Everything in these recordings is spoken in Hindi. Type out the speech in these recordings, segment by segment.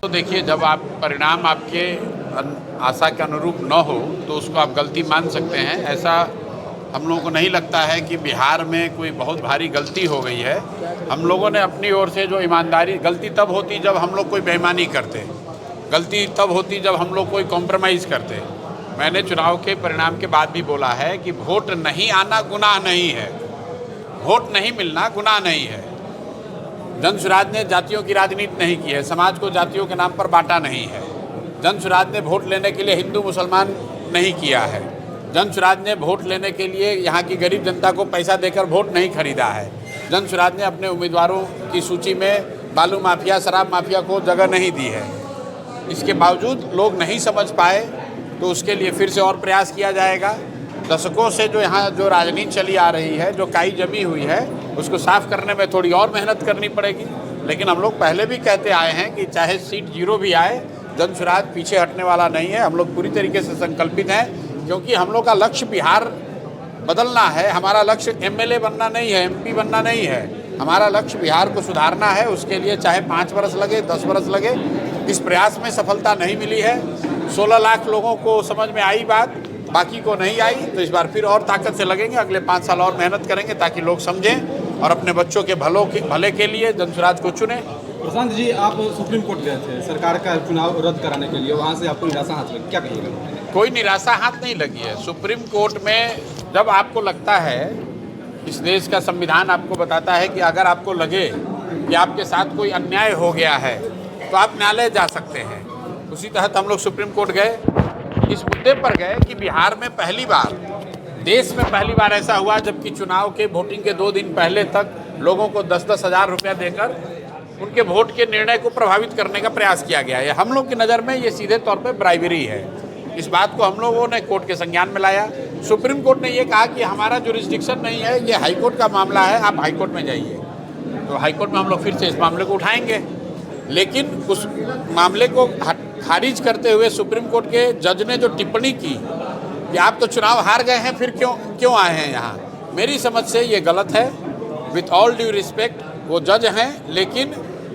तो देखिए, जब आप परिणाम आपके आशा के अनुरूप न हो तो उसको आप गलती मान सकते हैं। ऐसा हम लोगों को नहीं लगता है कि बिहार में कोई बहुत भारी गलती हो गई है। हम लोगों ने अपनी ओर से जो ईमानदारी, गलती तब होती जब हम लोग कोई बेईमानी करते, गलती तब होती जब हम लोग कोई कॉम्प्रोमाइज़ करते। मैंने चुनाव के परिणाम के बाद भी बोला है कि वोट नहीं आना गुनाह नहीं है, वोट नहीं मिलना गुनाह नहीं है। जन सुराज ने जातियों की राजनीति नहीं की है, समाज को जातियों के नाम पर बांटा नहीं है। जन सुराज ने वोट लेने के लिए हिंदू मुसलमान नहीं किया है। जन सुराज ने वोट लेने के लिए यहाँ की गरीब जनता को पैसा देकर वोट नहीं खरीदा है। जन सुराज ने अपने उम्मीदवारों की सूची में बालू माफिया, शराब माफिया को जगह नहीं दी है। इसके बावजूद लोग नहीं समझ पाए तो उसके लिए फिर से और प्रयास किया जाएगा। दशकों से जो यहाँ जो राजनीति चली आ रही है, जो काई जमी हुई है, उसको साफ करने में थोड़ी और मेहनत करनी पड़ेगी। लेकिन हम लोग पहले भी कहते आए हैं कि चाहे सीट 0 भी आए, जन सुराज पीछे हटने वाला नहीं है। हम लोग पूरी तरीके से संकल्पित हैं, क्योंकि हम लोग का लक्ष्य बिहार बदलना है। हमारा लक्ष्य MLA बनना नहीं है, MP बनना नहीं है। हमारा लक्ष्य बिहार को सुधारना है। उसके लिए चाहे 5 वर्ष लगे, 10 वर्ष लगे। इस प्रयास में सफलता नहीं मिली है। 16 लाख लोगों को समझ में आई बात, बाकी को नहीं आई। तो इस बार फिर और ताकत से लगेंगे, अगले 5 साल और मेहनत करेंगे ताकि लोग समझें और अपने बच्चों के भले के लिए जन सुराज को चुने। प्रशांत जी, आप सुप्रीम कोर्ट गए थे सरकार का चुनाव रद्द कराने के लिए, वहाँ से आपको निराशा हाथ लगी, क्या कहिएगा? कोई निराशा हाथ नहीं लगी है। सुप्रीम कोर्ट में जब आपको लगता है, इस देश का संविधान आपको बताता है कि अगर आपको लगे कि आपके साथ कोई अन्याय हो गया है तो आप न्यायालय जा सकते हैं। उसी तहत हम लोग सुप्रीम कोर्ट गए। इस मुद्दे पर गए कि बिहार में पहली बार, देश में पहली बार ऐसा हुआ जबकि चुनाव के वोटिंग के 2 दिन पहले तक लोगों को 10-10 हज़ार रुपया देकर उनके वोट के निर्णय को प्रभावित करने का प्रयास किया गया है। हम लोग की नज़र में ये सीधे तौर पे ब्राइबरी है। इस बात को हम लोगों ने कोर्ट के संज्ञान में लाया। सुप्रीम कोर्ट ने ये कहा कि हमारा जुरिस्डिक्शन नहीं है, ये हाई कोर्ट का मामला है, आप हाई कोर्ट में जाइए। तो हाई कोर्ट में हम लोग फिर से इस मामले को उठाएंगे। लेकिन उस मामले को खारिज करते हुए सुप्रीम कोर्ट के जज ने जो टिप्पणी की कि आप तो चुनाव हार गए हैं, फिर क्यों आए हैं यहाँ, मेरी समझ से ये गलत है। विथ ऑल ड्यू रिस्पेक्ट, वो जज हैं, लेकिन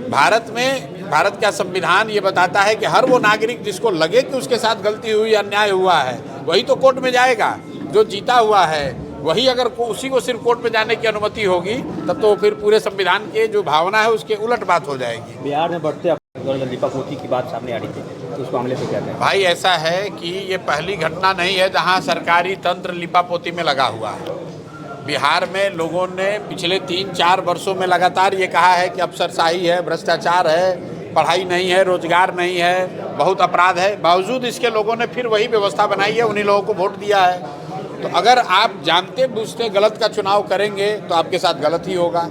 भारत का संविधान ये बताता है कि हर वो नागरिक जिसको लगे कि उसके साथ गलती हुई, अन्याय हुआ है, वही तो कोर्ट में जाएगा। जो जीता हुआ है वही, अगर उसी को सिर्फ कोर्ट में जाने की अनुमति होगी तब तो फिर पूरे संविधान के जो भावना है उसके उलट बात हो जाएगी। बिहार में बढ़ते लीपापोती की बात सामने आ रही थी, तो उस मामले पे क्या कहें? भाई, ऐसा है कि ये पहली घटना नहीं है जहां सरकारी तंत्र लिपापोती में लगा हुआ है। बिहार में लोगों ने पिछले 3-4 वर्षों में लगातार ये कहा है कि अफसरशाही है, भ्रष्टाचार है, पढ़ाई नहीं है, रोजगार नहीं है, बहुत अपराध है। बावजूद इसके लोगों ने फिर वही व्यवस्था बनाई है, उन्हीं लोगों को वोट दिया है। तो अगर आप जानते बूझते गलत का चुनाव करेंगे तो आपके साथ गलत ही होगा।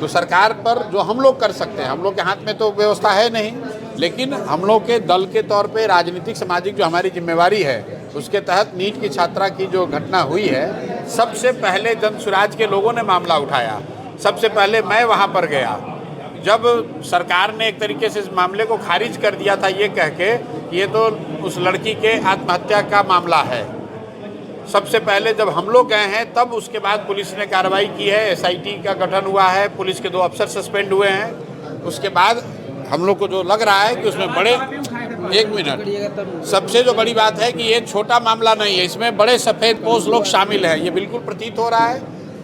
तो सरकार पर जो हम लोग कर सकते हैं, हम लोग के हाथ में तो व्यवस्था है नहीं, लेकिन हम लोग के दल के तौर पे राजनीतिक सामाजिक जो हमारी जिम्मेवारी है, उसके तहत नीट की छात्रा की जो घटना हुई है, सबसे पहले जन सुराज के लोगों ने मामला उठाया। सबसे पहले मैं वहाँ पर गया जब सरकार ने एक तरीके से इस मामले को खारिज कर दिया था, ये कह के कि ये तो उस लड़की के आत्महत्या का मामला है। सबसे पहले जब हम लोग गए हैं तब उसके बाद पुलिस ने कार्रवाई की है, SIT का गठन हुआ है, पुलिस के 2 अफसर सस्पेंड हुए हैं। उसके बाद हम लोग को जो लग रहा है कि उसमें बड़े, 1 मिनट, सबसे जो बड़ी बात है कि ये छोटा मामला नहीं है, इसमें बड़े सफ़ेद पोश लोग शामिल हैं, ये बिल्कुल प्रतीत हो रहा है।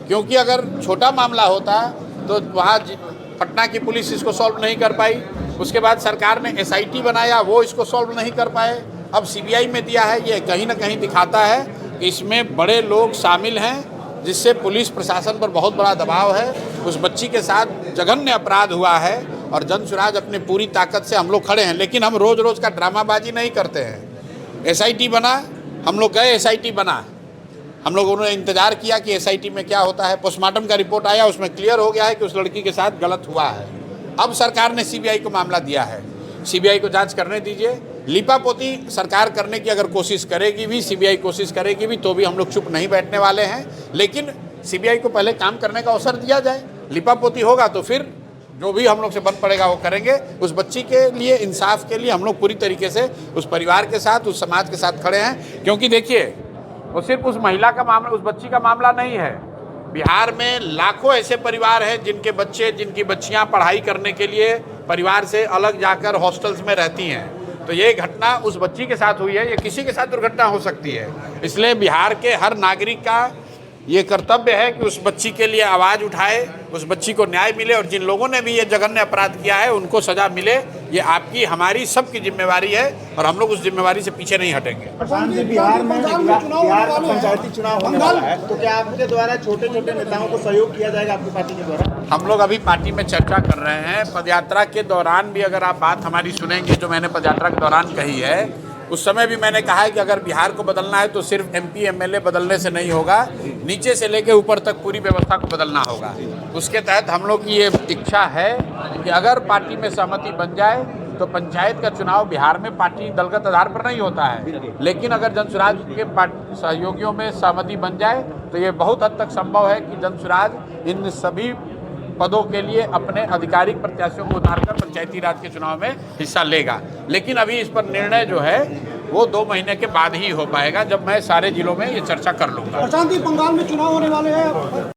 क्योंकि अगर छोटा मामला होता तो वहाँ पटना की पुलिस इसको सॉल्व नहीं कर पाई। उसके बाद सरकार ने SIT बनाया, वो इसको सॉल्व नहीं कर पाए। अब CBI में दिया है। ये कहीं ना कहीं दिखाता है कि इसमें बड़े लोग शामिल हैं, जिससे पुलिस प्रशासन पर बहुत बड़ा दबाव है। उस बच्ची के साथ जघन्य अपराध हुआ है और जन सुराज अपने पूरी ताकत से हम लोग खड़े हैं। लेकिन हम रोज़ रोज़ का ड्रामाबाजी नहीं करते हैं। SIT बना, हम लोग गए, SIT बना, हम लोगों ने इंतज़ार किया कि SIT में क्या होता है। पोस्टमार्टम का रिपोर्ट आया, उसमें क्लियर हो गया है कि उस लड़की के साथ गलत हुआ है। अब सरकार ने CBI को मामला दिया है, CBI को जांच करने दीजिए। लिपापोती सरकार करने की अगर कोशिश करेगी भी, CBI कोशिश करेगी भी, तो भी हम लोग चुप नहीं बैठने वाले हैं। लेकिन CBI को पहले काम करने का अवसर दिया जाए। लिपापोती होगा तो फिर जो भी हम लोग से बन पड़ेगा वो करेंगे। उस बच्ची के लिए, इंसाफ के लिए हम लोग पूरी तरीके से उस परिवार के साथ, उस समाज के साथ खड़े हैं। क्योंकि देखिए, वो सिर्फ उस महिला का मामला, उस बच्ची का मामला नहीं है। बिहार में लाखों ऐसे परिवार हैं जिनके बच्चे, जिनकी बच्चियां पढ़ाई करने के लिए परिवार से अलग जाकर हॉस्टल्स में रहती हैं। तो ये घटना उस बच्ची के साथ हुई है, ये किसी के साथ दुर्घटना हो सकती है। इसलिए बिहार के हर नागरिक का ये कर्तव्य है कि उस बच्ची के लिए आवाज़ उठाए, उस बच्ची को न्याय मिले, और जिन लोगों ने भी ये जघन्य अपराध किया है उनको सजा मिले। ये आपकी हमारी सबकी जिम्मेवारी है और हम लोग उस जिम्मेवारी से पीछे नहीं हटेंगे। बिहार में पंचायती चुनाव होने वाला है, तो क्या आपके द्वारा छोटे छोटे नेताओं को सहयोग किया जाएगा आपकी पार्टी के द्वारा? हम लोग अभी पार्टी में चर्चा कर रहे हैं। पदयात्रा के दौरान भी अगर आप बात हमारी सुनेंगे, जो मैंने पदयात्रा के दौरान कही है, उस समय भी मैंने कहा है कि अगर बिहार को बदलना है तो सिर्फ MP MLA बदलने से नहीं होगा, नीचे से लेकर ऊपर तक पूरी व्यवस्था को बदलना होगा। उसके तहत हम लोग की ये इच्छा है कि अगर पार्टी में सहमति बन जाए तो पंचायत का चुनाव बिहार में पार्टी दलगत आधार पर नहीं होता है, लेकिन अगर जनसुराज के सहयोगियों में सहमति बन जाए तो ये बहुत हद तक संभव है कि जनसुराज इन सभी पदों के लिए अपने आधिकारिक प्रत्याशियों को उतारकर पंचायती राज के चुनाव में हिस्सा लेगा। लेकिन अभी इस पर निर्णय जो है वो 2 महीने के बाद ही हो पाएगा, जब मैं सारे जिलों में ये चर्चा कर लूँगा। प्रशांत जी, बंगाल में चुनाव होने वाले हैं,